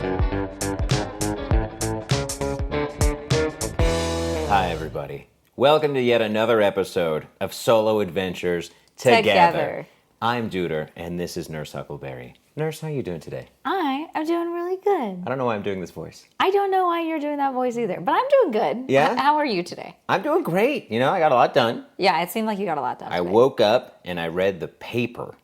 Hi, everybody. Welcome to yet another episode of Solo Adventures Together. I'm Dooder, and this is Nurse Huckleberry. Nurse, how are you doing today? I am doing really good. I don't know why I'm doing this voice. I don't know why you're doing that voice either, but I'm doing good. Yeah? How are you today? I'm doing great. You know, I got a lot done. Yeah, it seemed like you got a lot done I today. woke up and I read the paper.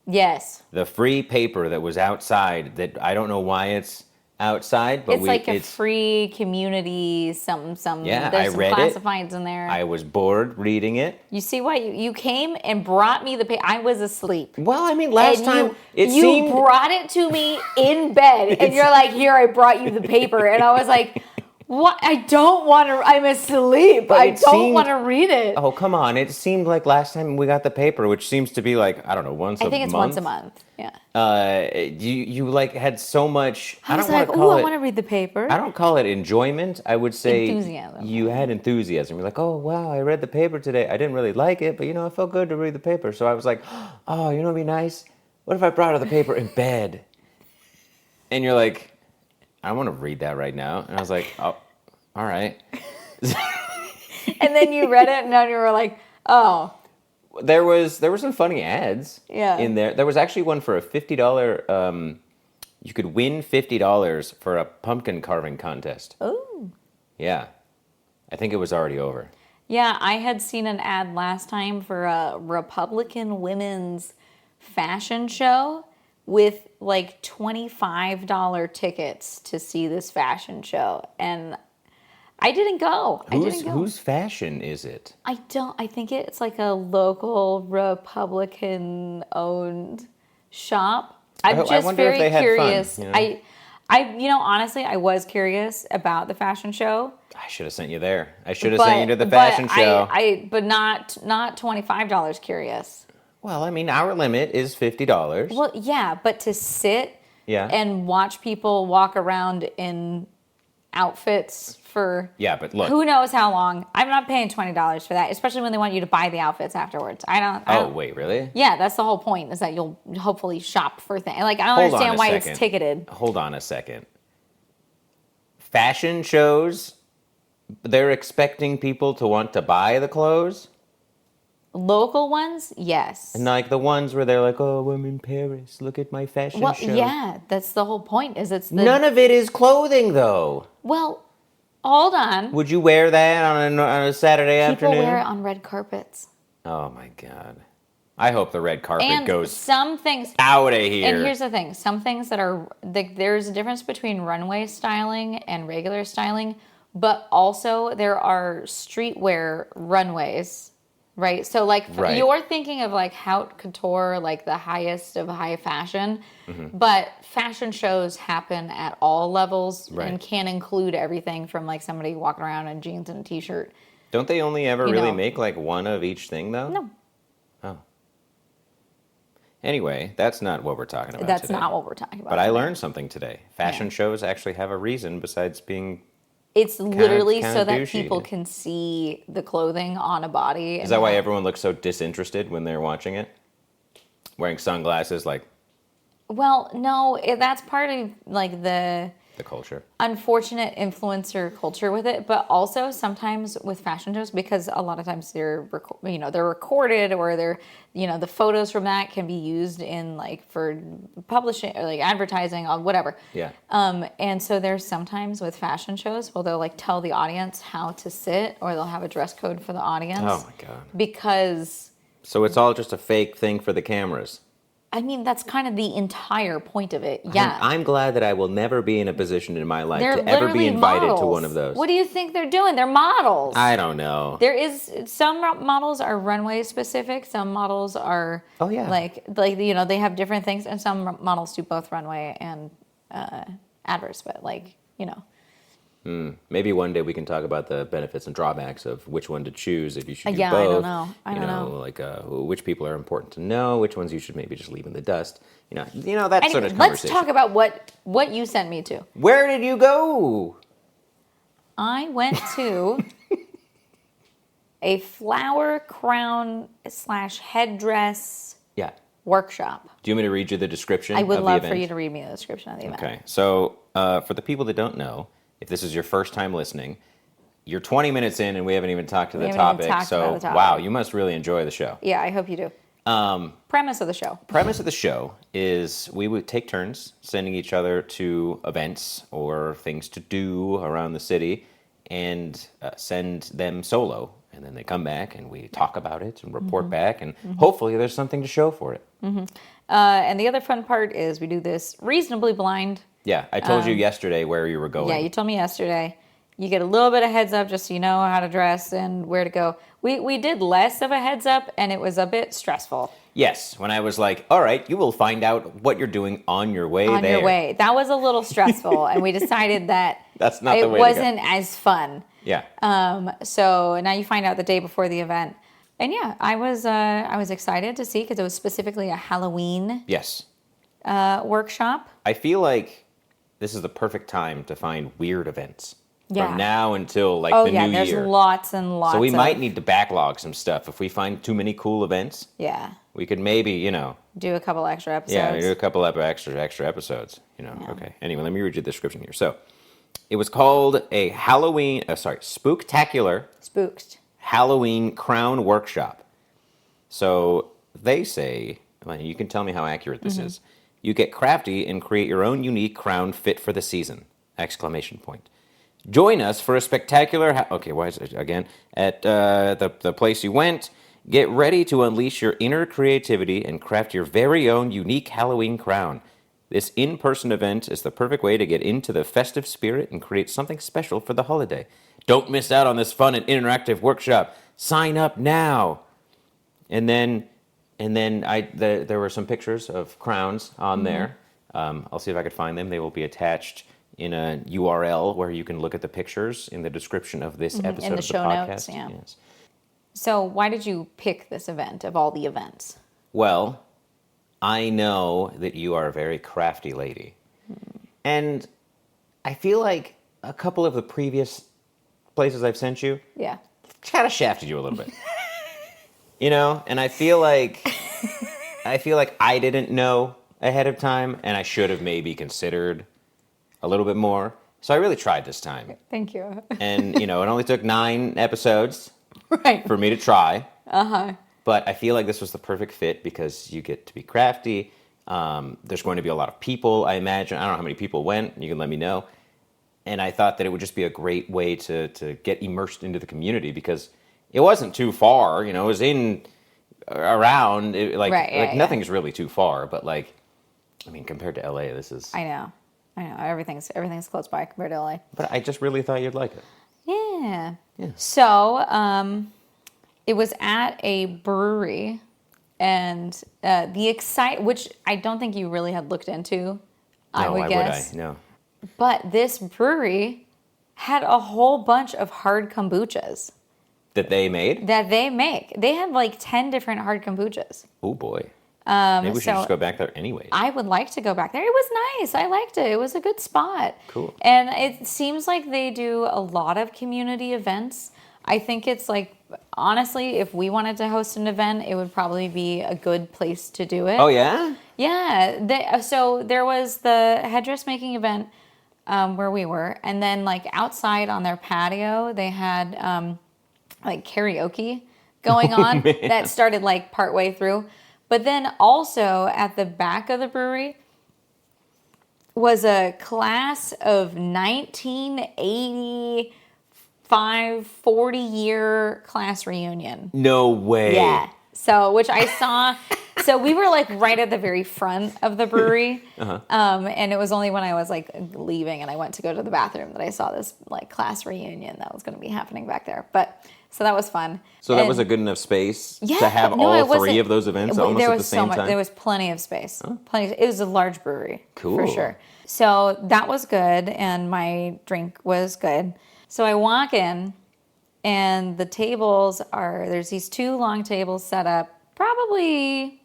Yes. The free paper that was outside that I don't know why it's outside, but It's like a free community something. Yeah, There's I some read it. classifieds in there. I was bored reading it. You see what? You came and brought me the paper. I was asleep. Well, I mean, last time you seemed... brought it to me in bed, and you're like, "Here, I brought you the paper," and I was like, "What? I don't want to. I'm asleep. But I don't want to read it." Oh, come on! It seemed like last time we got the paper, which seems to be like I don't know, once a month. I think it's once a month. Yeah. You like had so much. I was like, "Oh, I want to read the paper." I don't call it enjoyment. I would say enthusiasm. You had enthusiasm. You're like, oh wow, I read the paper today. I didn't really like it, but you know, it felt good to read the paper. So I was like, oh, you know, what'd be nice. What if I brought her the paper in bed? And you're like, I want to read that right now. And I was like, oh, all right. And then you read it, and then you were like, oh. There were some funny ads in there. There was actually one for a $50, you could win $50 for a pumpkin carving contest. Oh. Yeah. I think it was already over. Yeah, I had seen an ad last time for a Republican women's fashion show with like $25 tickets to see this fashion show. And I didn't go. Whose fashion is it? I think it's like a local Republican-owned shop. I'm just very curious. Fun, you know? Honestly, I was curious about the fashion show. I should have sent you there. I should have sent you to the fashion show. But not $25 curious. Well, I mean, our limit is $50. Well, yeah, but to sit and watch people walk around in outfits for but look, who knows how long. I'm not paying $20 for that, especially when they want you to buy the outfits afterwards. I don't. Wait, really? Yeah, that's the whole point, is that you'll hopefully shop for things. Like, I don't understand why it's ticketed. Hold on a second. Fashion shows, they're expecting people to want to buy the clothes? Local ones, yes. And like the ones where they're like, oh, I'm in Paris, look at my fashion show. Well, yeah, that's the whole point, is None of it is clothing, though. Well, hold on. Would you wear that on a Saturday afternoon? People wear it on red carpets. Oh, my God. I hope the red carpet goes some things out of here. And here's the thing. Some things that are... there's a difference between runway styling and regular styling, but also there are streetwear runways. Right. So like you're thinking of like haute couture, like the highest of high fashion, but fashion shows happen at all levels and can include everything from like somebody walking around in jeans and a t-shirt. Don't they only ever really make like one of each thing though? No. Oh. Anyway, that's not what we're talking about That's today. not what we're talking about. But I learned something today. Fashion shows actually have a reason besides being... It's literally so that douchey. people can see the clothing on a body. Is that why everyone looks so disinterested when they're watching it? Wearing sunglasses, like... Well, no, that's part of like the culture. Unfortunate influencer culture with it, but also sometimes with fashion shows, because a lot of times they're recorded, or they're, the photos from that can be used in like for publishing or like advertising or whatever. Yeah. And so there's sometimes with fashion shows where they'll like tell the audience how to sit, or they'll have a dress code for the audience. Oh my God. Because... So it's all just a fake thing for the cameras. I mean, that's kind of the entire point of it. Yeah. I'm glad that I will never be in a position in my life to ever be invited to one of those. What do you think they're doing? They're models. I don't know. Some models are runway specific. Some models are like they have different things, and some models do both runway and adverse. But Maybe one day we can talk about the benefits and drawbacks of which one to choose if you should do both. I don't know. Like which people are important to know, which ones you should maybe just leave in the dust. That sort of conversation. Let's talk about what you sent me to. Where did you go? I went to a flower crown / headdress workshop. Do you want me to read you the description I would of the love event? for you to read me the description of the event. Okay. So for the people that don't know, if this is your first time listening, you're 20 minutes in and we haven't even talked to the topic. So, wow, you must really enjoy the show. Yeah, I hope you do. Premise of the show. Premise of the show is we would take turns sending each other to events or things to do around the city and send them solo. And then they come back and we talk about it and report back. And hopefully there's something to show for it. And the other fun part is we do this reasonably blind. Yeah, I told you yesterday where you were going. Yeah, you told me yesterday. You get a little bit of heads up just so you know how to dress and where to go. We did less of a heads up, and it was a bit stressful. Yes, when I was like, all right, you will find out what you're doing on your way there. On your way. That was a little stressful, and we decided that that's not the way it wasn't as fun. Yeah. So now you find out the day before the event. And yeah, I was excited to see because it was specifically a Halloween Yes. Workshop. I feel like this is the perfect time to find weird events. Yeah. From now until like the new there's year. lots and lots. So we of, might need to backlog some stuff. If we find too many cool events, yeah, we could maybe, do a couple extra episodes. yeah, do a couple of extra episodes, Yeah. Okay. Anyway, let me read you the description here. So, it was called a Spooktacular Spooked. Halloween Crown Workshop. So, they say, well, you can tell me how accurate this is. You get crafty and create your own unique crown fit for the season! Exclamation point. Join us for a spectacular... okay, why is it again? At the place you went, get ready to unleash your inner creativity and craft your very own unique Halloween crown. This in-person event is the perfect way to get into the festive spirit and create something special for the holiday. Don't miss out on this fun and interactive workshop. Sign up now. And then there were some pictures of crowns on there. I'll see if I could find them. They will be attached in a URL where you can look at the pictures in the description of this episode in the of the show podcast. notes, yeah. Yes. So why did you pick this event of all the events? Well, I know that you are a very crafty lady. And I feel like a couple of the previous places I've sent you Yeah. kind of shafted you a little bit. And I feel like I didn't know ahead of time and I should have maybe considered a little bit more. So I really tried this time. Thank you. And, it only took 9 episodes Right. for me to try. Uh-huh. But I feel like this was the perfect fit because you get to be crafty. There's going to be a lot of people, I imagine. I don't know how many people went. You can let me know. And I thought that it would just be a great way to get immersed into the community because it wasn't too far. It was around. Nothing's really too far. But, compared to LA, this is... I know. Everything's close by compared to LA. But I just really thought you'd like it. Yeah. Yeah. So, it was at a brewery, and which I don't think you really had looked into. I would guess. No. But this brewery had a whole bunch of hard kombuchas That they made? that they make. They had like 10 different hard kombuchas. Oh boy. Maybe we should just go back there anyway. I would like to go back there. It was nice. I liked it. It was a good spot. Cool. And it seems like they do a lot of community events. I think it's like, honestly, if we wanted to host an event, it would probably be a good place to do it. Oh, yeah? Yeah. So there was the headdress making event where we were. And then like outside on their patio, they had like karaoke going on that started like partway through. But then also at the back of the brewery was a class of 1985, 40-year class reunion. No way. Yeah. So, which I saw. So we were like right at the very front of the brewery. And it was only when I was like leaving and I went to go to the bathroom that I saw this like class reunion that was going to be happening back there. But so that was fun. So that was a good enough space to have all 3 of those events almost at the same time? There was plenty of space. Oh. It was a large brewery. Cool. For sure. So that was good, and my drink was good. So I walk in, and the tables there's these 2 long tables set up, probably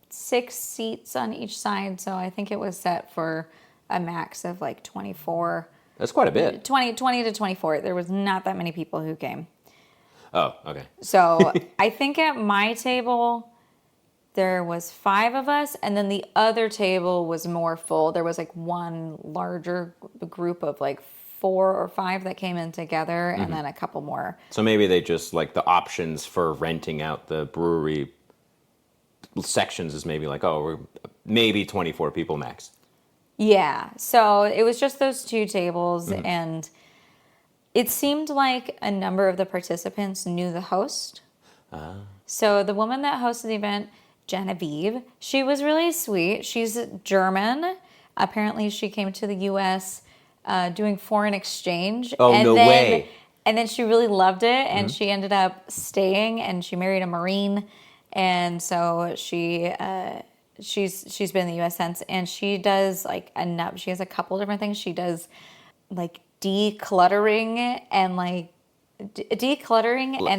6 seats on each side. So I think it was set for a max of like 24. That's quite a bit. 20 to 24. There was not that many people who came. Oh, okay. So I think at my table, there was 5 of us, and then the other table was more full. There was like one larger group of like 4 or 5 that came in together, and then a couple more. So maybe they just like the options for renting out the brewery sections is maybe like, oh, we're maybe 24 people max. Yeah, so it was just those 2 tables, and it seemed like a number of the participants knew the host. So the woman that hosted the event, Genevieve, she was really sweet. She's German. Apparently, she came to the U.S. Doing foreign exchange. Oh, no way. And then she really loved it, and she ended up staying, and she married a Marine, and so she's been in the U.S. since, and she does like enough. She has a couple different things. She does like decluttering and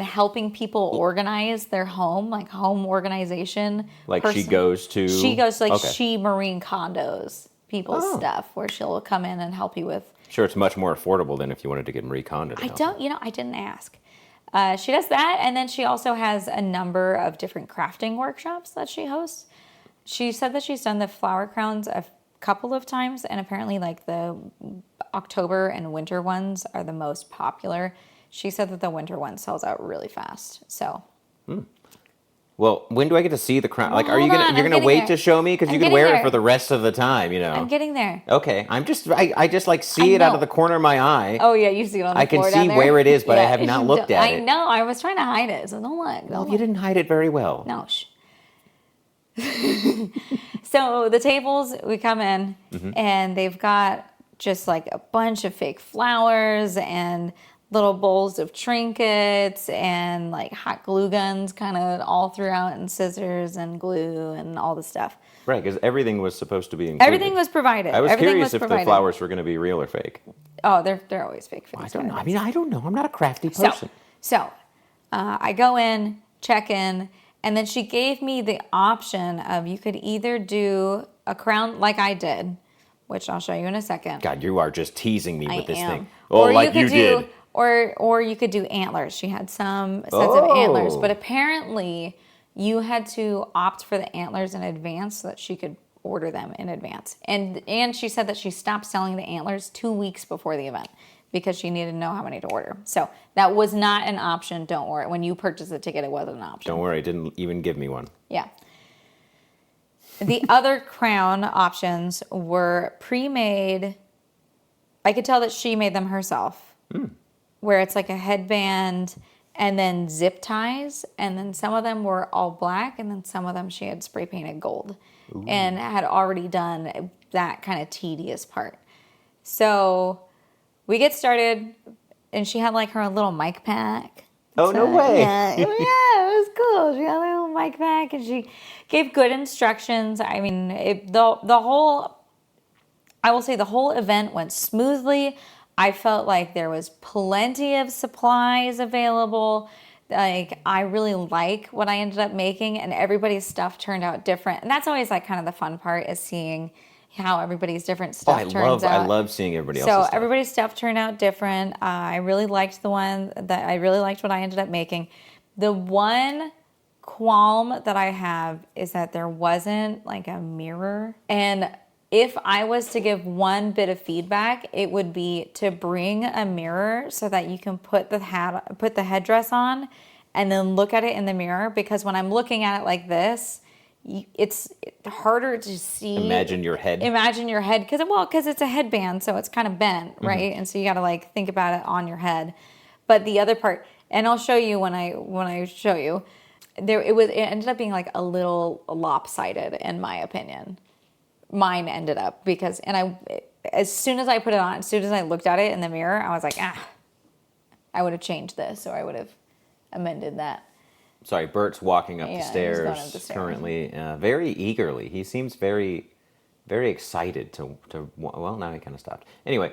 helping people organize their home, like home organization. Like she goes to she marine condos people's stuff, where she'll come in and help you with. Sure, it's much more affordable than if you wanted to get Marie Kondo. I didn't ask. She does that, and then she also has a number of different crafting workshops that she hosts. She said that she's done the flower crowns a couple of times, and apparently like the October and winter ones are the most popular. She said that the winter one sells out really fast. So. Well, when do I get to see the crown? Like, Well, you're gonna wait to show me because you can getting wear there. it for the rest of the time, you know? I'm getting there. Okay, I just like see it out of the corner of my eye. Oh yeah, you see it on the I can floor see down there. where it is, but I have not looked at it. I know. I was trying to hide it, so don't look. Well, you didn't hide it very well. No. Shh. So the tables, we come in, and they've got just like a bunch of fake flowers and little bowls of trinkets and like hot glue guns kind of all throughout, and scissors and glue and all the stuff. Right, because everything was supposed to be included. Everything was provided. I was Everything curious was if the flowers were going to be real or fake. Oh, they're always fake for I these don't know. guys. I mean, I don't know. I'm not a crafty person. So I go in, check in, and then she gave me the option of you could either do a crown like I did, which I'll show you in a second. God, you are just teasing me with this thing. Oh, Oh, like you did. Or you could do antlers. She had some sets of antlers, but apparently you had to opt for the antlers in advance so that she could order them in advance. And she said that she stopped selling the antlers 2 weeks before the event because she needed to know how many to order. So that was not an option. Don't worry. When you purchased the ticket, it wasn't an option. Don't worry. It didn't even give me one. Yeah. The other crown options were pre-made. I could tell that she made them herself. Where it's like a headband and then zip ties, and then some of them were all black, and then some of them she had spray painted gold. And had already done that kind of tedious part. So we get started, and she had like her little mic pack. Oh, no way. Yeah, it was cool. She had a little mic pack, and she gave good instructions. I mean, the whole event went smoothly. I felt like there was plenty of supplies available. Like, I really like what I ended up making, and everybody's stuff turned out different. And that's always like kind of the fun part, is seeing how everybody's different stuff turns out. I love seeing everybody else's stuff. So everybody's stuff turned out different. I really liked what I ended up making. The one qualm that I have is that there wasn't like a mirror. And if I was to give one bit of feedback, it would be to bring a mirror so that you can put the headdress on and then look at it in the mirror. Because when I'm looking at it like this, it's harder to see. Imagine your head, because it's a headband, so it's kind of bent, right? And so you got to like think about it on your head. But the other part, and I'll show you when I show you, it ended up being like a little lopsided, in my opinion. Mine ended up because, as soon as I put it on, as soon as I looked at it in the mirror, I was like, I would have changed this, or I would have amended that. Sorry, Bert's walking up the He's stairs going up the stairs. currently, very eagerly. He seems very, very excited to. Well, now he kind of stopped. Anyway,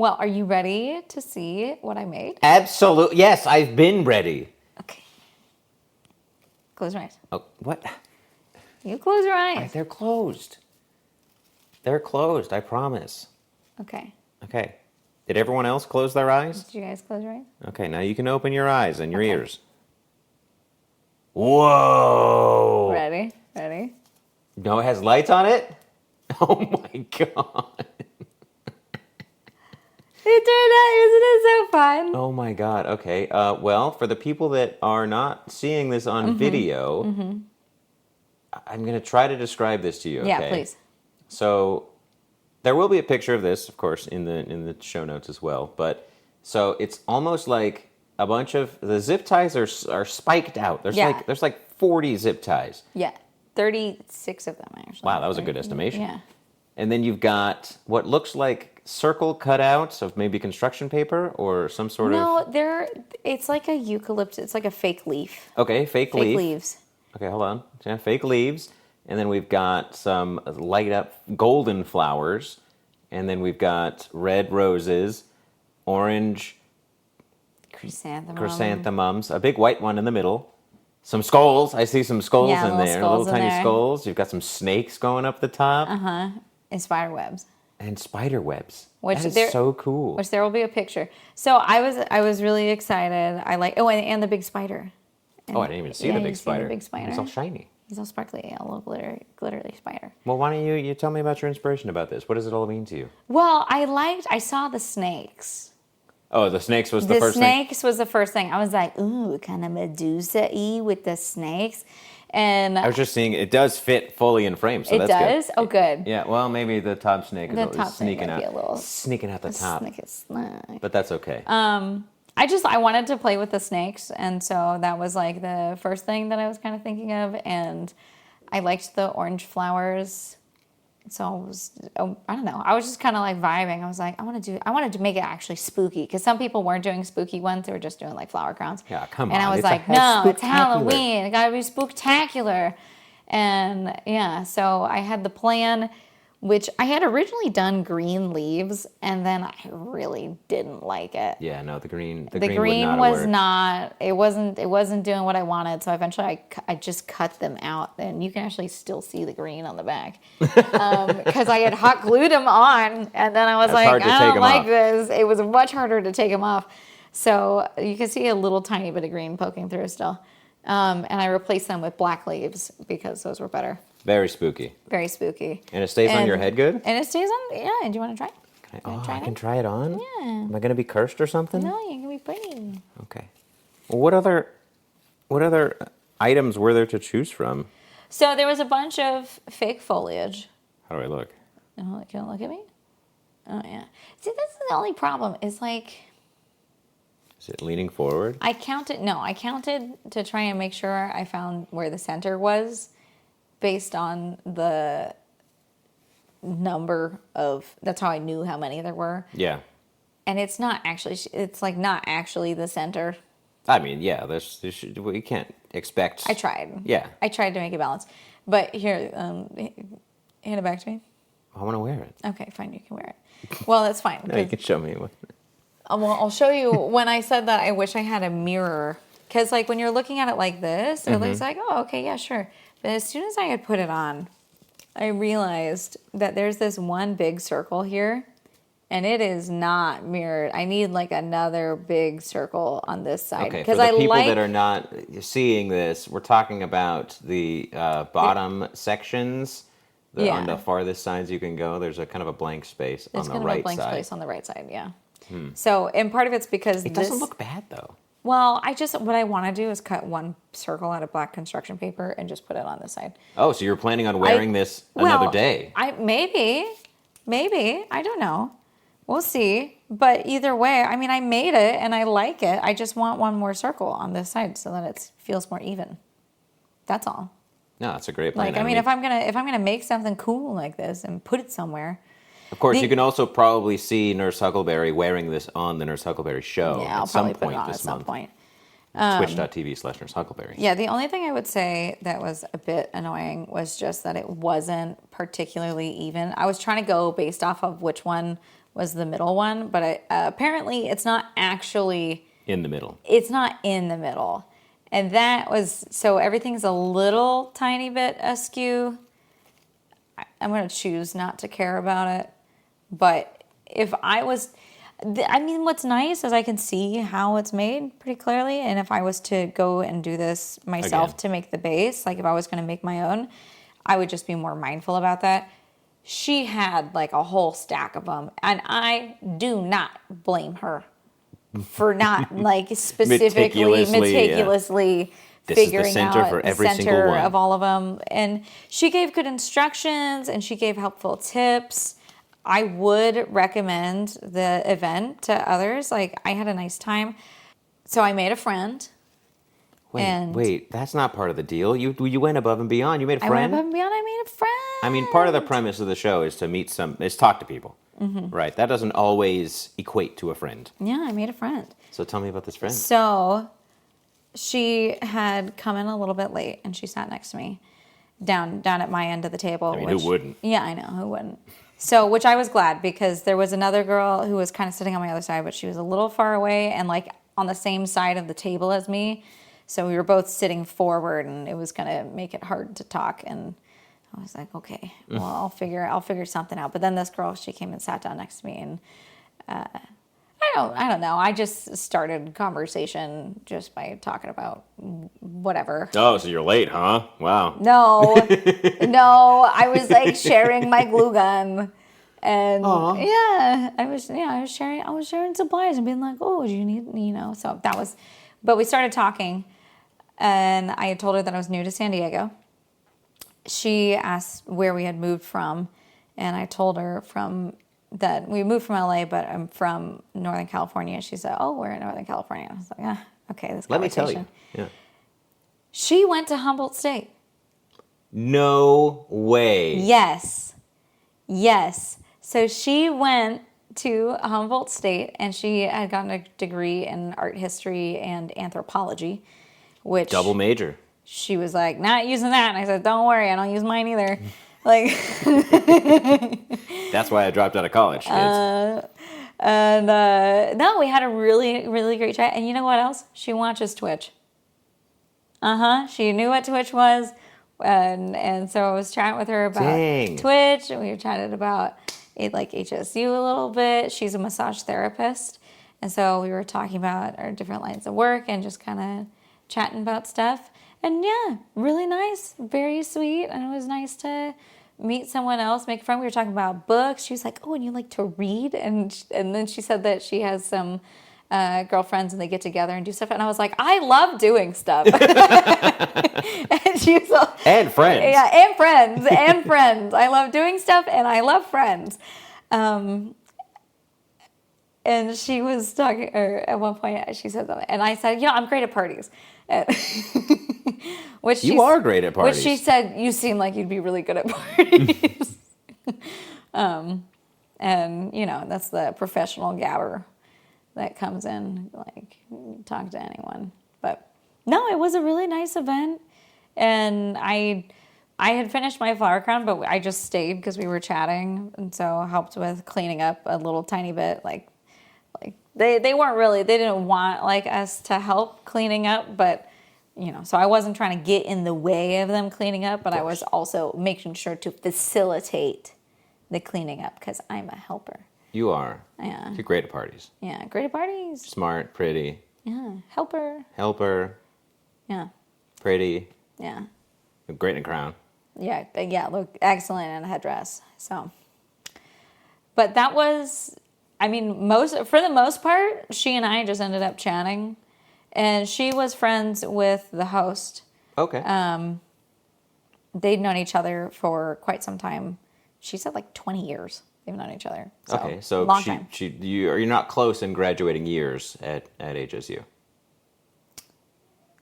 Well, are you ready to see what I made? Absolutely, yes. I've been ready. Okay. Close your eyes. Oh, what? You close your eyes. They're closed. They're closed. I promise. Okay. Okay. Did everyone else close their eyes? Did you guys close your eyes? Okay, now you can open your eyes and your ears. Whoa. Ready? Ready? No, it has lights on it? Oh my god. It turned out, isn't it so fun? Oh my god. Okay. Well, for the people that are not seeing this on video, I'm going to try to describe this to you, okay? Yeah, please. So, there will be a picture of this, of course, in the show notes as well, but so it's almost like a bunch of the zip ties are spiked out. There's like 40 zip ties. Yeah. 36 of them, actually. Wow, that was a good estimation. Yeah. And then you've got what looks like circle cutouts of maybe construction paper or some sort of... No, it's like a eucalyptus. It's like a fake leaf. Okay, fake leaf. Fake leaves. Okay, hold on. Yeah, fake leaves. And then we've got some light up golden flowers. And then we've got red roses, orange chrysanthemums, a big white one in the middle. Some skulls. I see some skulls in there. Little tiny skulls. You've got some snakes going up the top. Uh-huh. And spider webs. And spider webs. Which that is so cool. Which there will be a picture. So I was really excited. And the big spider. And, I didn't even see the big spider. The big spider. It's all shiny. He's all sparkly, a little glittery spider. Well, why don't you tell me about your inspiration about this? What does it all mean to you? Well, I saw the snakes. Oh, the snakes was the first thing? The snakes was the first thing. I was like, ooh, kind of Medusa-y with the snakes. And I was just seeing, it does fit fully in frame, so that's good. It does? Oh, good. Yeah, well, maybe the top snake is sneaking out. Sneaking out the top. Snake. But that's okay. I wanted to play with the snakes, and so that was like the first thing that I was kind of thinking of, and I liked the orange flowers. So I don't know. I was just kind of like vibing. I was like, I wanted to make it actually spooky, because some people weren't doing spooky ones; they were just doing like flower crowns. Yeah, come on. And I was like, no, it's Halloween. It got to be spooktacular. And yeah, so I had the plan, which I had originally done green leaves, and then I really didn't like it. Yeah, no, the green was not. It wasn't doing what I wanted. So eventually, I just cut them out, and you can actually still see the green on the back because I had hot glued them on, and then I was like, I don't like this. It was much harder to take them off. So you can see a little tiny bit of green poking through still, and I replaced them with black leaves because those were better. Very spooky. Very spooky. And it stays on your head good? And it stays on, yeah. And do you want to try it? I can try it on? Yeah. Am I going to be cursed or something? No, you're going to be pretty. Okay. Well, what other items were there to choose from? So there was a bunch of fake foliage. How do I look? Oh, can you look at me? Oh, yeah. See, this is the only problem. Is like... Is it leaning forward? I counted to try and make sure I found where the center was, based on the number of, that's how I knew how many there were. Yeah. And it's not actually the center. I mean, yeah, we can't expect. I tried. Yeah. I tried to make it balance. But here, hand it back to me. I want to wear it. Okay, fine, you can wear it. Well, that's fine. No, you can show me. Well, I'll show you. When I said that, I wish I had a mirror. Because like when you're looking at it like this, it looks like, oh, okay, yeah, sure. But as soon as I had put it on, I realized that there's this one big circle here, and it is not mirrored. I need like another big circle on this side. Okay, for the people that are not seeing this, we're talking about the bottom sections. On the farthest sides you can go, there's a kind of a blank space on the right side. There's kind of a blank space on the right side, yeah. So, and part of it's because it doesn't look bad though. Well, what I want to do is cut one circle out of black construction paper and just put it on this side. Oh, so you're planning on wearing this another day? Maybe, I don't know. We'll see. But either way, I mean, I made it and I like it. I just want one more circle on this side so that it feels more even. That's all. No, that's a great plan. Like, I mean, if I'm gonna make something cool like this and put it somewhere. Of course, you can also probably see Nurse Huckleberry wearing this on the Nurse Huckleberry show at some point. Twitch.tv/Nurse Huckleberry. Yeah, the only thing I would say that was a bit annoying was just that it wasn't particularly even. I was trying to go based off of which one was the middle one, but apparently it's not actually... in the middle. It's not in the middle. And that was... So everything's a little tiny bit askew. I'm going to choose not to care about it. But if I was... I mean, what's nice is I can see how it's made pretty clearly. And if I was to go and do this myself Again. to make the base, like if I was going to make my own, I would just be more mindful about that. She had like a whole stack of them. And I do not blame her for not like specifically, meticulously This is the figuring center out for the every single center one. of all of them. And she gave good instructions and she gave helpful tips. I would recommend the event to others. Like, I had a nice time. So I made a friend. Wait, that's not part of the deal. You went above and beyond. You made a I went friend? above and beyond. I made a friend. I mean, part of the premise of the show is is talk to people. Mm-hmm. Right? That doesn't always equate to a friend. Yeah, I made a friend. So tell me about this friend. So she had come in a little bit late and she sat next to me down at my end of the table. I mean, who wouldn't? Yeah, I know, who wouldn't. So, which I was glad because there was another girl who was kind of sitting on my other side, but she was a little far away and like on the same side of the table as me. So we were both sitting forward and it was going to make it hard to talk. And I was like, okay, well, I'll figure something out. But then this girl, she came and sat down next to me and I don't know. I just started conversation just by talking about whatever. Oh, so you're late, huh? Wow. No, I was like sharing my glue gun, and I was sharing supplies and being like, oh, do you need, so that was, but we started talking, and I had told her that I was new to San Diego. She asked where we had moved from, and I told her that we moved from LA, but I'm from Northern California. She said, oh, we're in Northern California. I was like, okay, this Let me conversation. tell you. Yeah. She went to Humboldt State. No way. Yes. So she went to Humboldt State and she had gotten a degree in art history and anthropology, which Double major. she was like, not using that. And I said, don't worry, I don't use mine either. Like, That's why I dropped out of college, kids. no, we had a really, really great chat. And you know what else? She watches Twitch. She knew what Twitch was. And so I was chatting with her about Twitch. And we chatted about like HSU a little bit. She's a massage therapist. And so we were talking about our different lines of work and just kind of chatting about stuff. And yeah, really nice, very sweet. And it was nice to meet someone else, make a friend. We were talking about books. She was like, oh, and you like to read? And then she said that she has some girlfriends and they get together and do stuff. And I was like, I love doing stuff. And she was like, and friends. Yeah, and friends. I love doing stuff and I love friends. And she was talking, or at one point she said that, and I said, I'm great at parties. Which you are great at parties. Which she said, you seem like you'd be really good at parties. And, that's the professional gabber that comes in, like, talk to anyone. But, no, it was a really nice event. And I had finished my flower crown, but I just stayed because we were chatting. And so helped with cleaning up a little tiny bit, like they didn't want like us to help cleaning up, but so I wasn't trying to get in the way of them cleaning up, but I was also making sure to facilitate the cleaning up because I'm a helper. You are. Yeah. You're great at parties. Yeah, great at parties. Smart, pretty. Yeah, helper. Yeah. Pretty. Yeah. Great in a crown. Yeah, look excellent in a headdress. So, but that was, for the most part, she and I just ended up chatting, and she was friends with the host. Okay. They'd known each other for quite some time. She said like 20 years they've known each other. So, okay, so long time. you're not close in graduating years at HSU.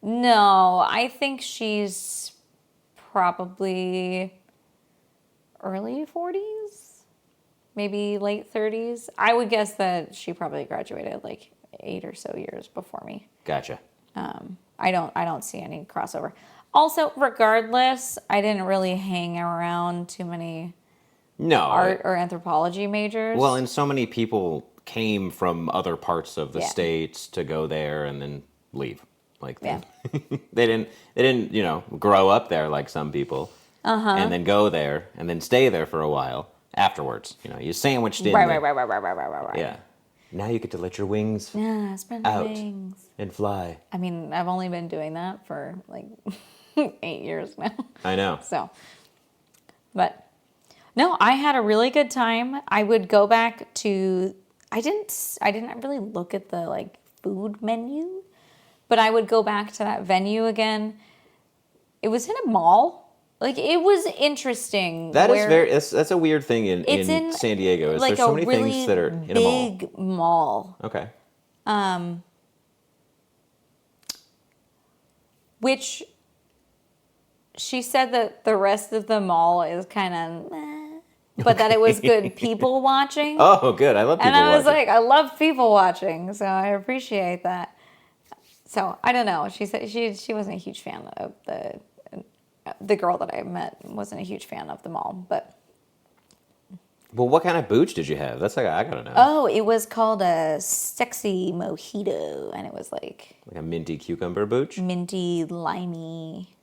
No, I think she's probably early 40s, maybe late 30s. I would guess that she probably graduated like 8 or so years before me. Gotcha. I don't see any crossover. Also, regardless, I didn't really hang around too many art or anthropology majors. Well, and so many people came from other parts of the states to go there and then leave. Like they didn't grow up there like some people, and then go there and then stay there for a while afterwards. You sandwiched in. Right. Yeah. Now you get to let your wings Yeah, spread out my wings. and fly. I mean, I've only been doing that for like 8 years now. I know. So, but no, I had a really good time. I would go back to. I didn't really look at the like food menu, but I would go back to that venue again. It was in a mall. Like, it was interesting. That's a weird thing in San Diego. Is like there's so many really things that are in a mall. big mall. Okay. Which she said that the rest of the mall is kind of meh, but that it was good people watching. Oh, good. I love people watching. And I was like, I love people watching, so I appreciate that. So, I don't know. She said she wasn't a huge fan of the girl that I met wasn't a huge fan of the mall, but. Well, what kind of booch did you have? That's like, I gotta know. Oh, it was called a sexy mojito, and it was like a minty cucumber booch? Minty, limey.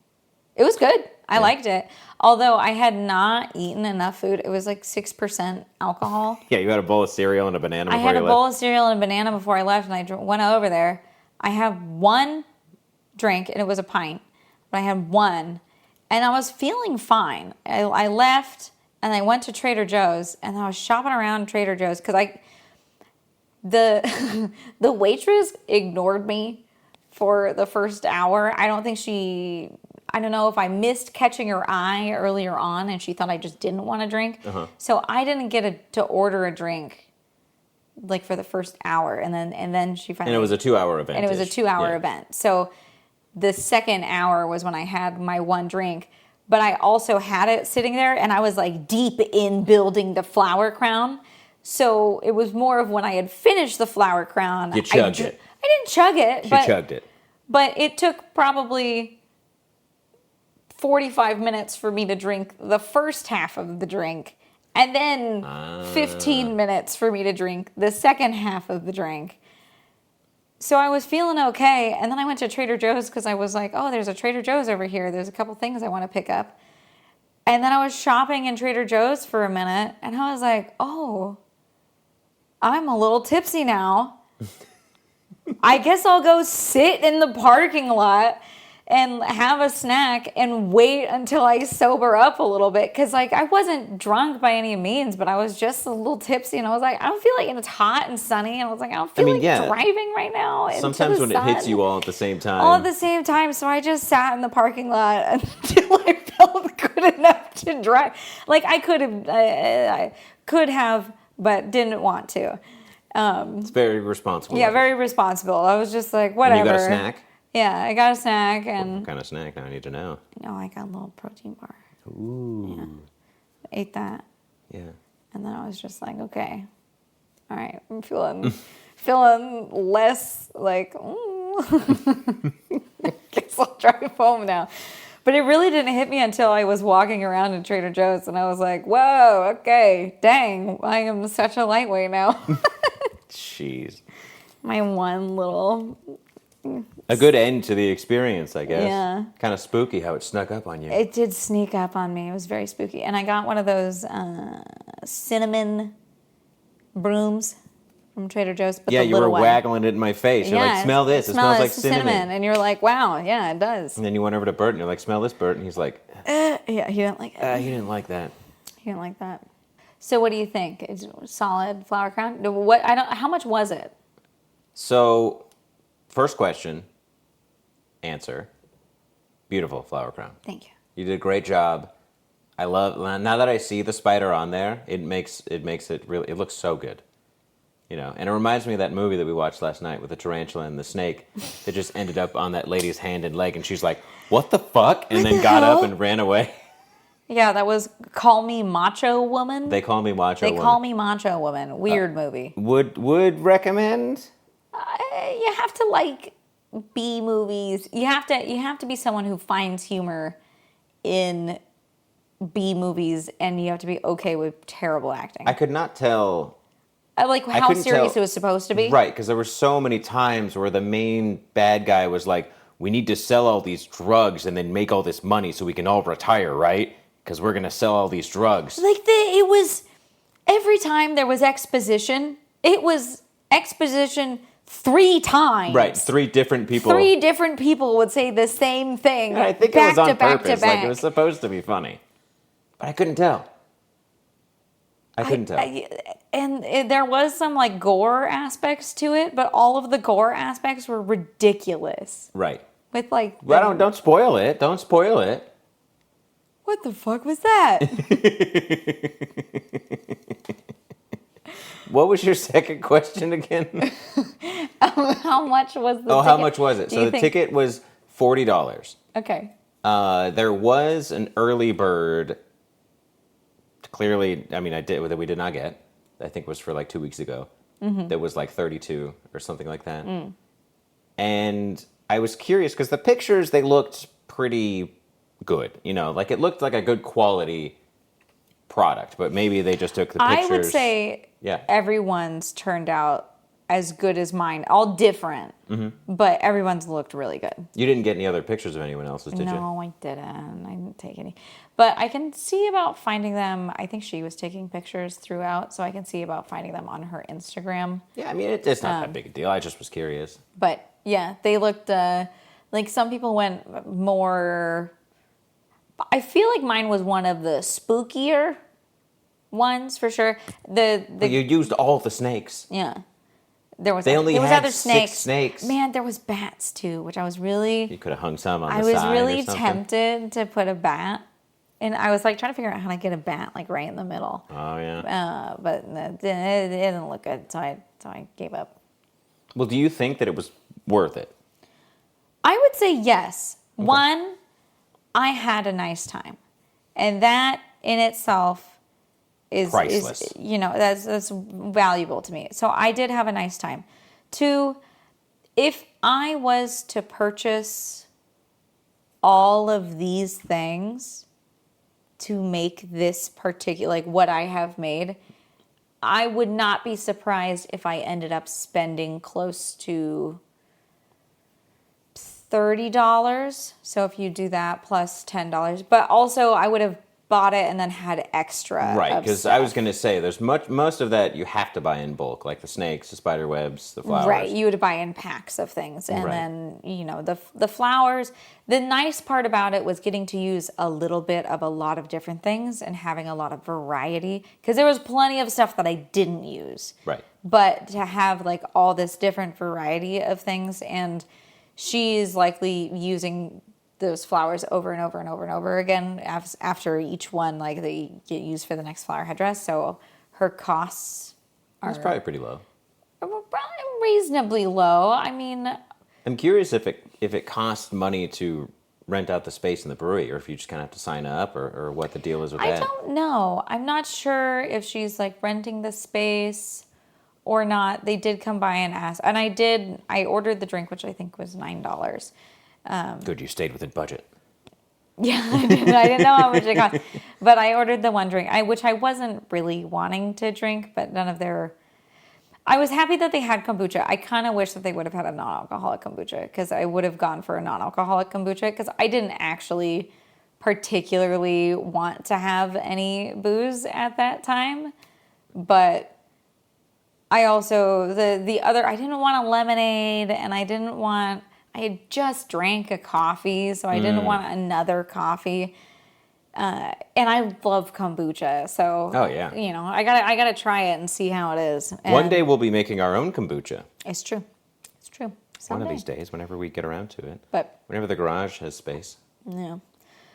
It was good. I liked it. Although I had not eaten enough food. It was like 6% alcohol. Yeah, you had a bowl of cereal and a banana before you left. I had a bowl of cereal and a banana before I left, and I went over there. I had one drink, and it was a pint, but I had one, and I was feeling fine. I left, and I went to Trader Joe's, and I was shopping around Trader Joe's because the waitress ignored me for the first hour. I don't know if I missed catching her eye earlier on, and she thought I just didn't want to drink. So I didn't get to order a drink like for the first hour, and then she finally. And it was a 2-hour event. And it was a 2-hour event. So the second hour was when I had my one drink, but I also had it sitting there, and I was like deep in building the flower crown. So it was more of when I had finished the flower crown. You chugged it. I didn't chug it. She chugged it. But it took probably 45 minutes for me to drink the first half of the drink. And then 15 minutes for me to drink the second half of the drink. So I was feeling okay. And then I went to Trader Joe's because I was like, oh, there's a Trader Joe's over here. There's a couple things I want to pick up. And then I was shopping in Trader Joe's for a minute. And I was like, oh, I'm a little tipsy now. I guess I'll go sit in the parking lot and have a snack and wait until I sober up a little bit. Because, like, I wasn't drunk by any means, but I was just a little tipsy. And I was like, I don't feel like it's hot and sunny. And I was like, I don't feel driving right now. Sometimes when it hits you all at the same time. All at the same time. So I just sat in the parking lot until I felt good enough to drive. Like, I could have, but didn't want to. It's very responsible. Yeah, very responsible. I was just like, whatever. And you got a snack? Yeah, I got a snack. And what kind of snack? Now I need to know. No, I got a little protein bar. Ooh. Yeah. Ate that. Yeah. And then I was just like, okay. All right. I'm feeling less like, guess I'll drive home now. But it really didn't hit me until I was walking around in Trader Joe's, and I was like, whoa, okay, dang, I am such a lightweight now. Jeez. My one little... A good end to the experience, I guess. Yeah. Kind of spooky how it snuck up on you. It did sneak up on me. It was very spooky. And I got one of those cinnamon brooms from Trader Joe's. But yeah, the you were little one. Waggling it in my face. You're like, smell this. It smells like cinnamon. And you're like, wow, yeah, it does. And then you went over to Bert and you're like, smell this, Bert. And he's like, yeah, he didn't like it. He didn't like that. He didn't like that. So what do you think? Is it solid flower crown? How much was it? So, first question, answer. Beautiful flower crown. Thank you. You did a great job. I love, now that I see the spider on there, it makes it really, it looks so good. You know, and it reminds me of that movie that we watched last night with the tarantula and the snake that just ended up on that lady's hand and leg, and she's like, what the fuck? And then got up and ran away. Yeah, that was Call Me Macho Woman. They Call Me Macho Woman. They Call Me Macho Woman. Weird movie. Would recommend? You have to like B movies. You have to be someone who finds humor in B movies, and you have to be okay with terrible acting. I could not tell. Like how serious it was supposed to be. Right, because there were so many times where the main bad guy was like, we need to sell all these drugs and then make all this money so we can all retire, right? Because we're going to sell all these drugs. Like it was, every time there was exposition, it was exposition 3 times. Right, 3 different people. 3 different people would say the same thing. And I think it was on purpose. Like, it was supposed to be funny. But I couldn't tell. I couldn't tell. There was some like gore aspects to it, but all of the gore aspects were ridiculous. Right. With like... Well, don't spoil it. Don't spoil it. What the fuck was that? What was your second question again? How much was the ticket? How much was it? So the ticket was $40. Okay. There was an early bird. Clearly, I mean, that we did not get. I think it was for like 2 weeks ago. Mm-hmm. That was like 32 or something like that. Mm. And I was curious because the pictures, they looked pretty good. You know, like it looked like a good quality product, but maybe they just took the pictures. I would say everyone's turned out as good as mine. All different, but everyone's looked really good. You didn't get any other pictures of anyone else's, did you? No, I didn't. I didn't take any. But I can see about finding them. I think she was taking pictures throughout, so I can see about finding them on her Instagram. Yeah, I mean, it's not that big a deal. I just was curious. But yeah, they looked like some people went more... I feel like mine was one of the spookier ones for sure. But you used all the snakes. Yeah. There was other 6 snakes. snakes. Man, there was bats too, which I was really... You could have hung some on the side. I was really or something. tempted to put a bat. And I was like trying to figure out how to get a bat like right in the middle. Oh, yeah. But it didn't look good, so I gave up. Well, do you think that it was worth it? I would say yes. Okay. One, I had a nice time. And that in itself is priceless. That's valuable to me. So I did have a nice time. 2, if I was to purchase all of these things to make this particular, like what I have made, I would not be surprised if I ended up spending close to $30. So if you do that plus $10, but also I would have bought it and then had extra. Right, because I was going to say, there's most of that you have to buy in bulk, like the snakes, the spider webs, the flowers. Right, you would buy in packs of things. And then, the flowers. The nice part about it was getting to use a little bit of a lot of different things and having a lot of variety. Because there was plenty of stuff that I didn't use. Right. But to have like all this different variety of things, and she's likely using those flowers over and over and over and over again after each one, like they get used for the next flower headdress. So her costs are... It's probably pretty low. Reasonably low. I mean... I'm curious if it costs money to rent out the space in the brewery, or if you just kind of have to sign up, or what the deal is with that. I don't know. I'm not sure if she's like renting the space or not. They did come by and ask. And I ordered the drink, which I think was $9. Good, you stayed within budget. Yeah, I didn't know how much it cost. But I ordered the one drink, which I wasn't really wanting to drink, but none of their... I was happy that they had kombucha. I kind of wish that they would have had a non-alcoholic kombucha, because I would have gone for a non-alcoholic kombucha, because I didn't actually particularly want to have any booze at that time. But I also, the other, I didn't want a lemonade, and I had just drank a coffee, so I didn't want another coffee. And I love kombucha, so I gotta try it and see how it is. And one day we'll be making our own kombucha. It's true. Someday. One of these days, whenever we get around to it. But whenever the garage has space. Yeah.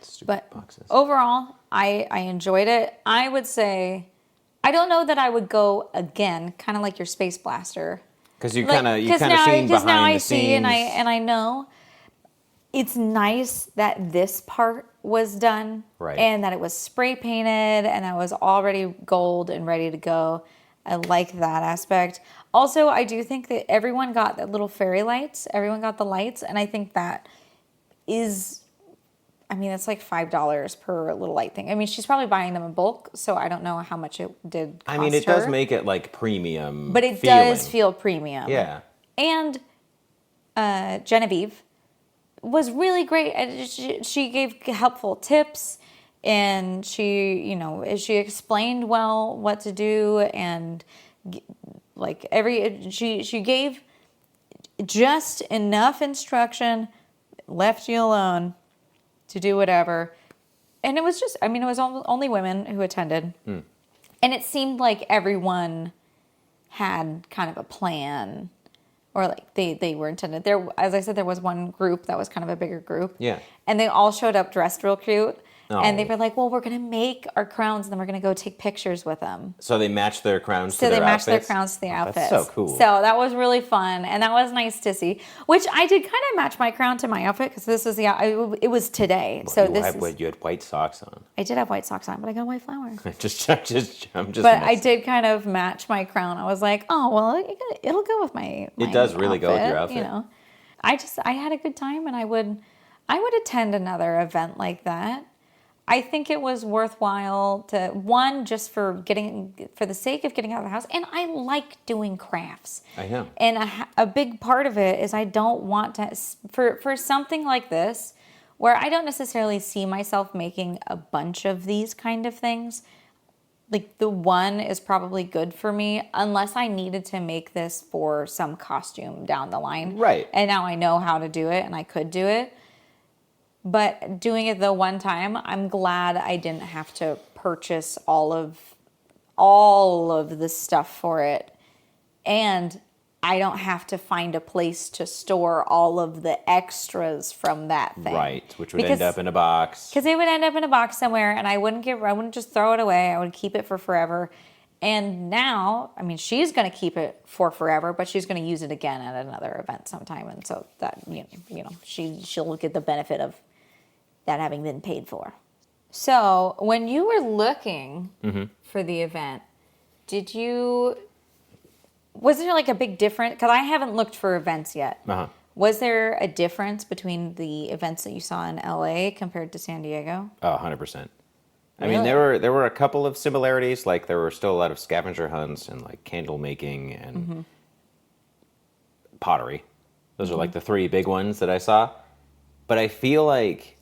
Stupid boxes. Overall, I enjoyed it. I would say, I don't know that I would go again, kind of like your Space Blaster. Because you kind of seen behind the scenes. And I know it's nice that this part was done, right, and that it was spray painted and that it was already gold and ready to go. I like that aspect. Also, I do think that everyone got the little fairy lights. Everyone got the lights, and I think that is, I mean, it's like $5 per little light thing. I mean, she's probably buying them in bulk, so I don't know how much it did cost her. I mean, it does make it like premium, but it does feel premium. Yeah. And Genevieve was really great. She gave helpful tips, and she explained well what to do, and Like she gave just enough instruction, left you alone to do whatever. And it was just, I mean, it was only women who attended. And it seemed like everyone had kind of a plan, or like they were intended. There, as I said, there was one group that was kind of a bigger group. Yeah. And they all showed up dressed real cute. Oh. And they were like, well, we're going to make our crowns and then we're going to go take pictures with them. So they matched their crowns to their So they matched their outfits? crowns to the outfits. That's so cool. So that was really fun. And that was nice to see. Which I did kind of match my crown to my outfit because this is it was today. Well, so you had white socks on. I did have white socks on, but I got a white flower. I'm just But I did kind of match my crown. I was like, oh, well, it'll go with my It does really go with your outfit. You know, I had a good time, and I would attend another event like that. I think it was worthwhile just for the sake of getting out of the house. And I like doing crafts. I know. And a big part of it is I don't want to, for something like this, where I don't necessarily see myself making a bunch of these kind of things. Like the one is probably good for me unless I needed to make this for some costume down the line. Right. And now I know how to do it and I could do it. But doing it the one time, I'm glad I didn't have to purchase all of the stuff for it. And I don't have to find a place to store all of the extras from that thing. Right, which would end up in a box. Because they would end up in a box somewhere, and I wouldn't just throw it away. I would keep it for forever. And now, I mean, she's going to keep it for forever, but she's going to use it again at another event sometime. And so that, she'll get the benefit of that having been paid for. So when you were looking for the event, was there like a big difference? Because I haven't looked for events yet. Uh-huh. Was there a difference between the events that you saw in LA compared to San Diego? Oh, 100%. I Really? mean, there were a couple of similarities. Like there were still a lot of scavenger hunts and like candle making and pottery. Those are like the three big ones that I saw. But I feel like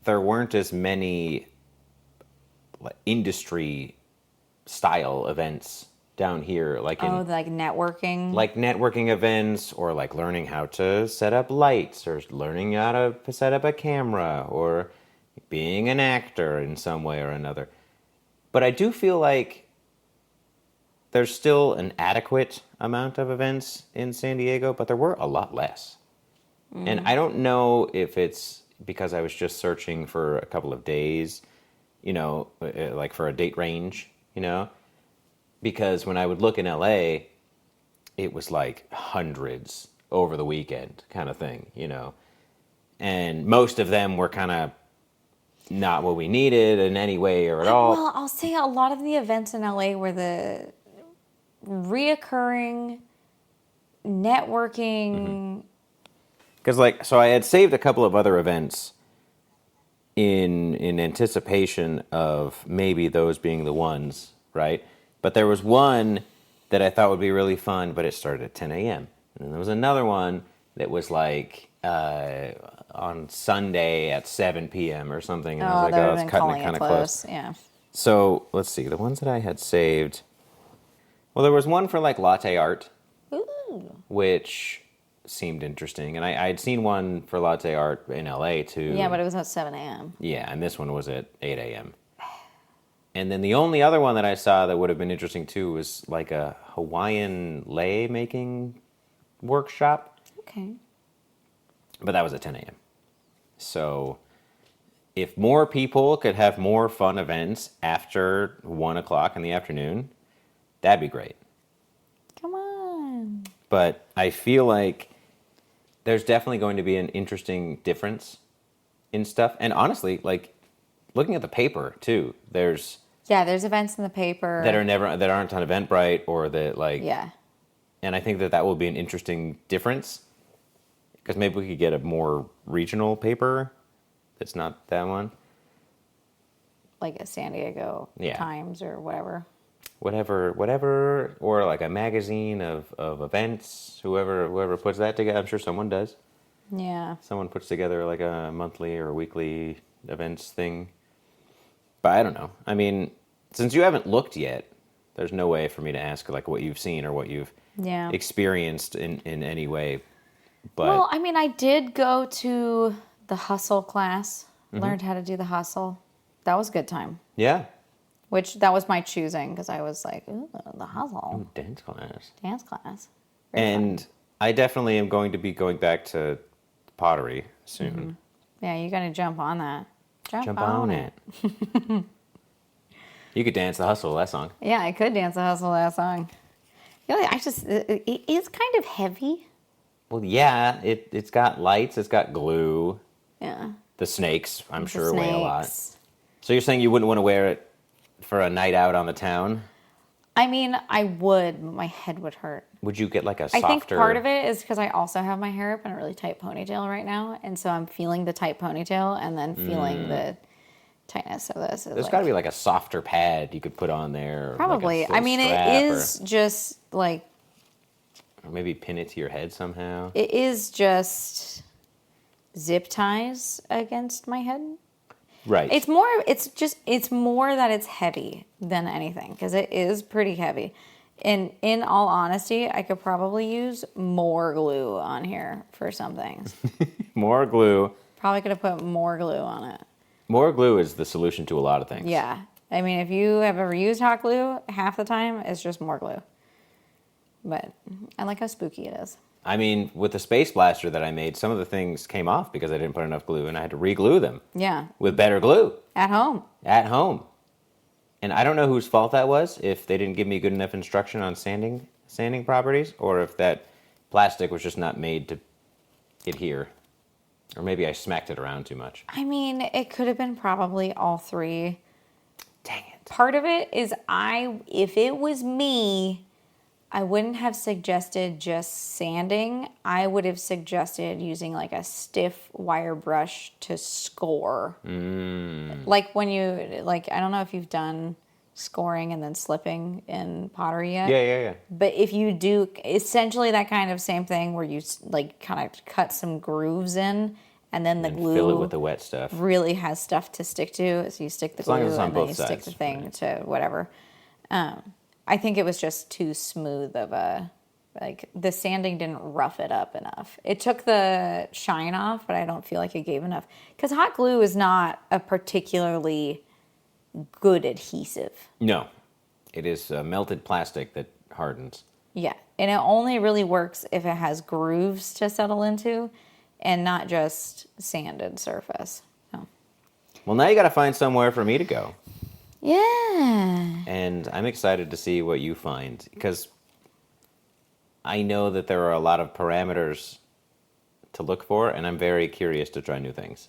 there weren't as many like, industry style events down here, like like networking? like networking events, or like learning how to set up lights, or learning how to set up a camera, or being an actor in some way or another. But I do feel like there's still an adequate amount of events in San Diego, but there were a lot less. And I don't know if it's because I was just searching for a couple of days, like for a date range, because when I would look in LA, it was like hundreds over the weekend kind of thing, and most of them were kind of not what we needed in any way or at all. Well, I'll say a lot of the events in LA were the reoccurring networking. Because so I had saved a couple of other events in anticipation of maybe those being the ones, right? But there was one that I thought would be really fun, but it started at 10 a.m. And then there was another one that was like on Sunday at 7 p.m. or something. And I was like, oh, it's cutting it kind of close. Yeah. So let's see. The ones that I had saved. Well, there was one for like latte art, which seemed interesting. And I had seen one for latte art in LA too. Yeah, but it was at 7 a.m. Yeah, and this one was at 8 a.m. And then the only other one that I saw that would have been interesting too was like a Hawaiian lei making workshop. Okay. But that was at 10 a.m. So if more people could have more fun events after 1 o'clock in the afternoon, that'd be great. Come on. But I feel like there's definitely going to be an interesting difference in stuff. And honestly, like looking at the paper too, there's events in the paper that aren't on Eventbrite, or that like And I think that will be an interesting difference, because maybe we could get a more regional paper that's not that one, like a San Diego Times or whatever. Whatever, or like a magazine of events. Whoever puts that together, I'm sure someone does. Yeah. Someone puts together like a monthly or weekly events thing. But I don't know. I mean, since you haven't looked yet, There's no way for me to ask like what you've seen or what you've experienced in any way. But well, I mean, I did go to the hustle class, learned how to do the hustle. That was a good time. Yeah. Which that was my choosing because I was like, ooh, the hustle. Ooh, dance class. Dance class. Very and fun. I definitely am going to be going back to pottery soon. Mm-hmm. Yeah, you got to jump on that. Jump on it. You could dance the hustle, that song. Yeah, I could dance the hustle that song. It is kind of heavy. Well, yeah, it's got lights, it's got glue. Yeah. The snakes, I'm The sure, weigh a lot. snakes. So you're saying you wouldn't want to wear it for a night out on the town? I mean, I would, but my head would hurt. Would you get like a softer... I think part of it is because I also have my hair up in a really tight ponytail right now, and so I'm feeling the tight ponytail and then feeling the tightness of this. There's got to be like a softer pad you could put on there. Probably. Like a I mean, it is just like... Or maybe pin it to your head somehow. It is just zip ties against my head. Right. It's more that it's heavy than anything because it is pretty heavy. And in all honesty, I could probably use more glue on here for some things. More glue. Probably could have put more glue on it. More glue is the solution to a lot of things. Yeah. I mean, if you have ever used hot glue, half the time it's just more glue. But I like how spooky it is. I mean, with the space blaster that I made, some of the things came off because I didn't put enough glue, and I had to re-glue them. Yeah. With better glue. At home. At home. And I don't know whose fault that was, if they didn't give me good enough instruction on sanding properties, or if that plastic was just not made to adhere. Or maybe I smacked it around too much. I mean, it could have been probably all three. Dang it. Part of it is if it was me, I wouldn't have suggested just sanding. I would have suggested using like a stiff wire brush to score. Like when you, like, I don't know if you've done scoring and then slipping in pottery yet. Yeah. But if you do essentially that kind of same thing where you like kind of cut some grooves in and then the glue fill it with the wet stuff. Really has stuff to stick to. So you stick the glue long as it's on and then both you stick sides, the thing right. to whatever. I think it was just too smooth of like the sanding didn't rough it up enough. It took the shine off, but I don't feel like it gave enough. Because hot glue is not a particularly good adhesive. No. It is melted plastic that hardens. Yeah. And it only really works if it has grooves to settle into and not just sanded surface. So. Well, now you got to find somewhere for me to go. Yeah. And I'm excited to see what you find, because I know that there are a lot of parameters to look for, and I'm very curious to try new things.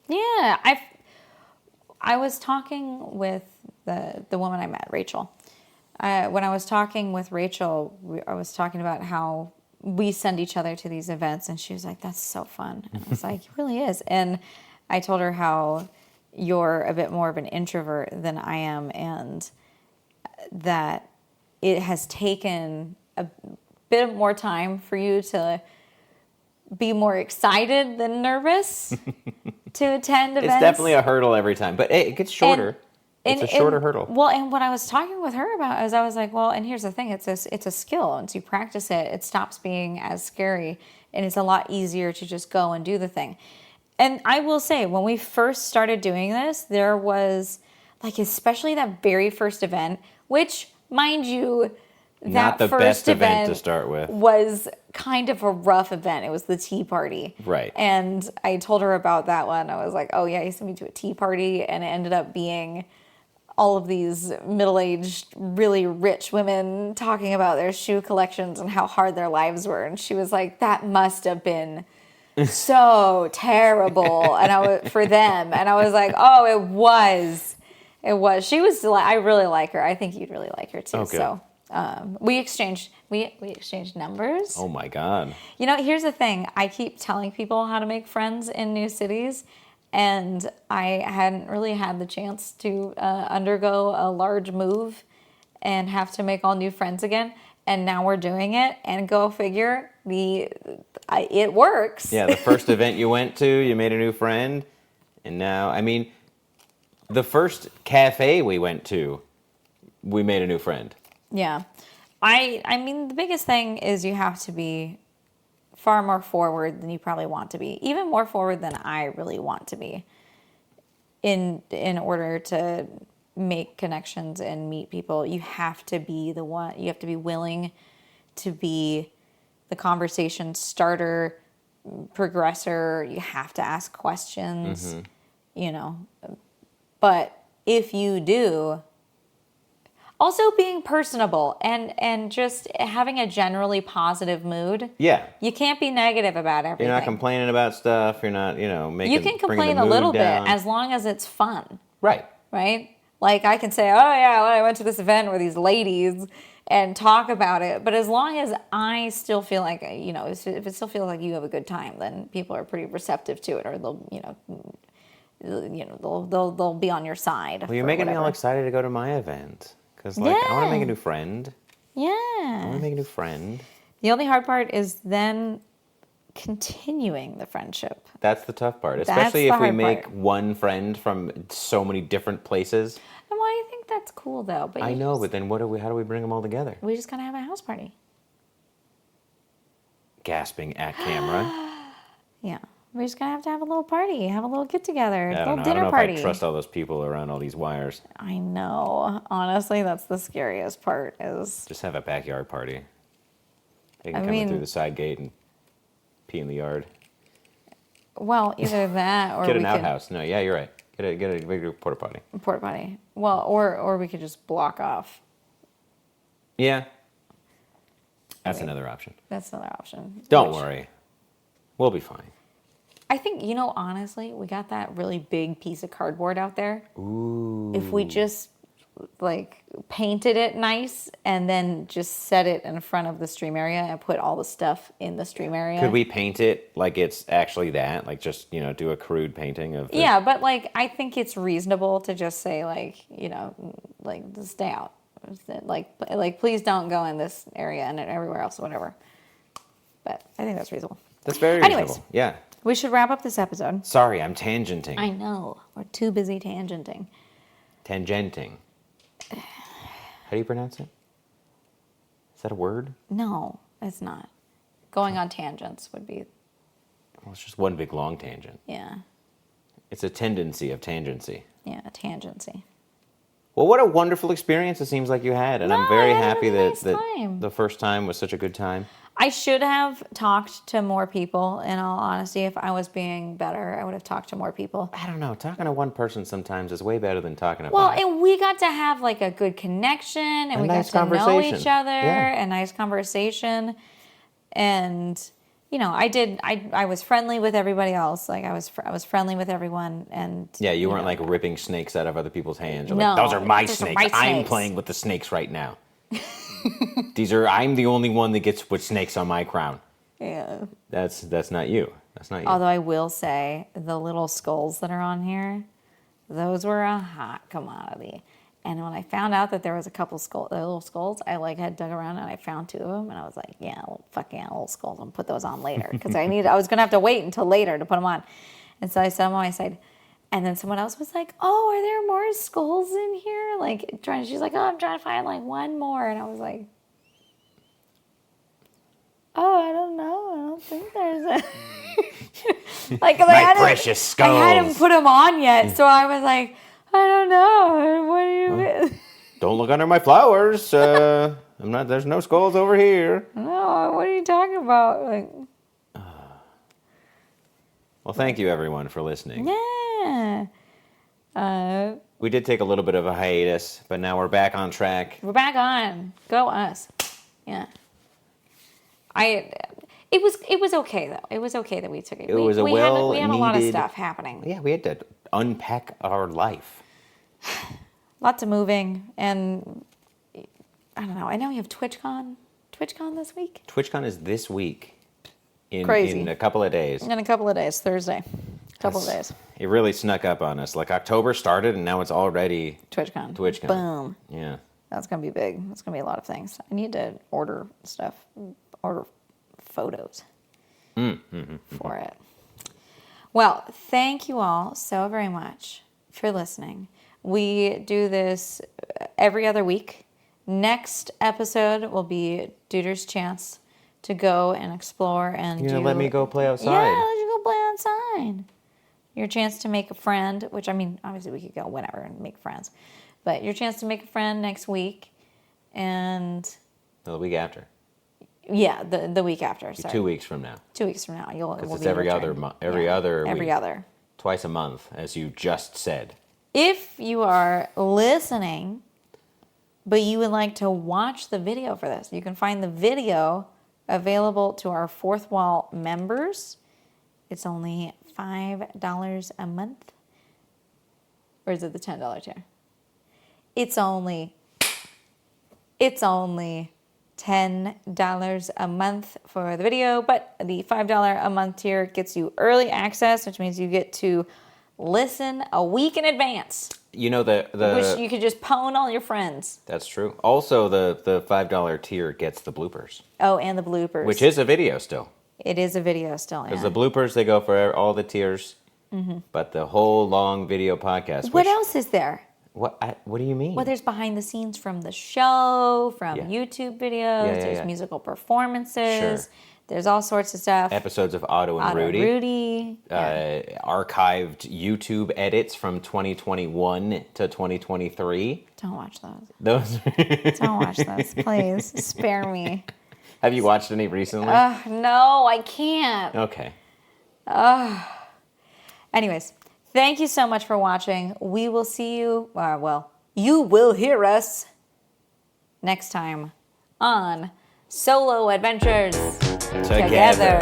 Yeah, I was talking with the woman I met, Rachel. When I was talking with Rachel, I was talking about how we send each other to these events, and she was like, "That's so fun." And I was like, "It really is." And I told her how you're a bit more of an introvert than I am, and that it has taken a bit more time for you to be more excited than nervous to attend events. It's definitely a hurdle every time, but hey, it gets shorter. It's a shorter hurdle. Well, and what I was talking with her about is I was like, well, and here's the thing, it's a skill. Once you practice it, it stops being as scary, and it's a lot easier to just go and do the thing. And I will say, when we first started doing this, there was, like, especially that very first event, which, mind you, Not the best event to start with. Was kind of a rough event. It was the tea party. Right. And I told her about that one. I was like, oh, yeah, he sent me to a tea party, and it ended up being all of these middle-aged, really rich women talking about their shoe collections and how hard their lives were. And she was like, that must have been so terrible for them. And I was like, oh, it was. I really like her. I think you'd really like her too. Okay. So we exchanged numbers. Oh my God. You know, here's the thing. I keep telling people how to make friends in new cities, and I hadn't really had the chance to undergo a large move and have to make all new friends again. And now we're doing it, and go figure, it works. Yeah, the first event you went to, you made a new friend, and now, I mean, the first cafe we went to, we made a new friend. Yeah. I mean, the biggest thing is you have to be far more forward than you probably want to be. Even more forward than I really want to be in order to make connections and meet people. You have to be the one, you have to be willing to be the conversation starter, progressor. You have to ask questions, you know. But if you do, also being personable and just having a generally positive mood. Yeah. You can't be negative about everything. You're not complaining about stuff. You're not, making. You can complain a little bit as long as it's fun. Right. Right? Like I can say, oh yeah, well, I went to this event with these ladies and talk about it. But as long as I still feel like, if it still feels like you have a good time, then people are pretty receptive to it, or they'll be on your side. Well, you're making me all excited to go to my event. Because, I want to make a new friend. Yeah. I want to make a new friend. The only hard part is then continuing the friendship. That's the tough part. Especially if we make part. one friend from so many different places. And why do you think that's cool, though? But I know, but then how do we bring them all together? We just gotta have a house party. Gasping at camera. Yeah. We're just gonna have to have a little party, have a little get together, a little dinner I don't know party. if I trust all those people around all these wires. I know. Honestly, that's the scariest part is just have a backyard party. They can come in through the side gate and pee in the yard. Well, either that or get an outhouse. No, yeah, you're right. Get a big porta potty. Porta potty. Well, or we could just block off. Yeah. That's another option. That's another option. Don't worry. We'll be fine. I think, honestly, we got that really big piece of cardboard out there. Ooh. If we just, painted it nice and then just set it in front of the stream area and put all the stuff in the stream area. Could we paint it like it's actually that? Like, just, do a crude painting of... Yeah, but, I think it's reasonable to just say, just stay out. Please don't go in this area and everywhere else, whatever. But I think that's reasonable. That's very reasonable. Yeah. We should wrap up this episode. Sorry, I'm tangenting. I know. We're too busy tangenting. Tangenting. How do you pronounce it? Is that a word? No, it's not. Going on tangents would be... Well, it's just one big long tangent. Yeah. It's a tendency of tangency. Yeah, tangency. Well, what a wonderful experience it seems like you had. And I'm very happy that time. The first time was such a good time. I should have talked to more people, in all honesty. If I was being better, I would have talked to more people. I don't know. Talking to one person sometimes is way better than talking to five. five. And we got to have a good connection, and we got to know each other, a nice conversation. And, I was friendly with everybody else. I was friendly with everyone. And yeah, you weren't ripping snakes out of other people's hands. You're no, those are my snakes. I'm playing with the snakes right now. I'm the only one that gets to put snakes on my crown. Yeah. That's not you. That's not you. Although I will say, the little skulls that are on here, those were a hot commodity. And when I found out that there was a couple little skulls, I had dug around and I found two of them, and I was like, yeah, little skulls. I'm gonna put those on later because I was gonna have to wait until later to put them on. And so I set them on my side. And then someone else was like, oh, are there more skulls in here? She's like, oh, I'm trying to find one more. And I was like, oh, I don't know. I don't think there's a... My precious skulls. I hadn't put them on yet. So I was like, I don't know. What do you... Don't look under my flowers. There's no skulls over here. No, what are you talking about? Well, thank you, everyone, for listening. Yeah. We did take a little bit of a hiatus, but now we're back on track. We're back on. Go us. Yeah. It was okay though. It was okay that we took it. We had a lot of stuff happening. Yeah, we had to unpack our life. Lots of moving, and I don't know. I know you have TwitchCon this week. TwitchCon is this week. Crazy. In a couple of days. In a couple of days, Thursday. Couple of days. It really snuck up on us. October started, and now it's already TwitchCon. Boom. Yeah. That's gonna be big. That's gonna be a lot of things. I need to order stuff. Order photos for it. Well, thank you all so very much for listening. We do this every other week. Next episode will be Dooder's chance to go and explore and let me go play outside. Yeah, let you go play outside. Your chance to make a friend, which I mean, obviously we could go whenever and make friends, but your chance to make a friend next week, and The week after. yeah, the week after. Sorry. 2 weeks from now. 2 weeks from now, Because it's every other month. Every other. Twice a month, as you just said. If you are listening, but you would like to watch the video for this, you can find the video available to our Fourth Wall members. It's only $5 a month. Or is it the $10 tier? It's only $10 a month for the video, but the $5 a month tier gets you early access, which means you get to listen a week in advance. You know Which you could just pwn all your friends. That's true. Also, the $5 tier gets the bloopers. Oh, and the bloopers. Which is a video still. It is a video still, yeah. Because the bloopers, they go for all the tiers. Mm-hmm. But the whole long video podcast. What else is there? What do you mean? Well, there's behind the scenes from the show, from YouTube videos. There's musical performances. Sure. There's all sorts of stuff. Episodes of Otto and Rudy. Archived YouTube edits from 2021 to 2023. Don't watch those. Don't watch those. Please, spare me. Have you watched any recently? No, I can't. Okay. Anyways, thank you so much for watching. We will see you, you will hear us next time on Solo Adventures Together.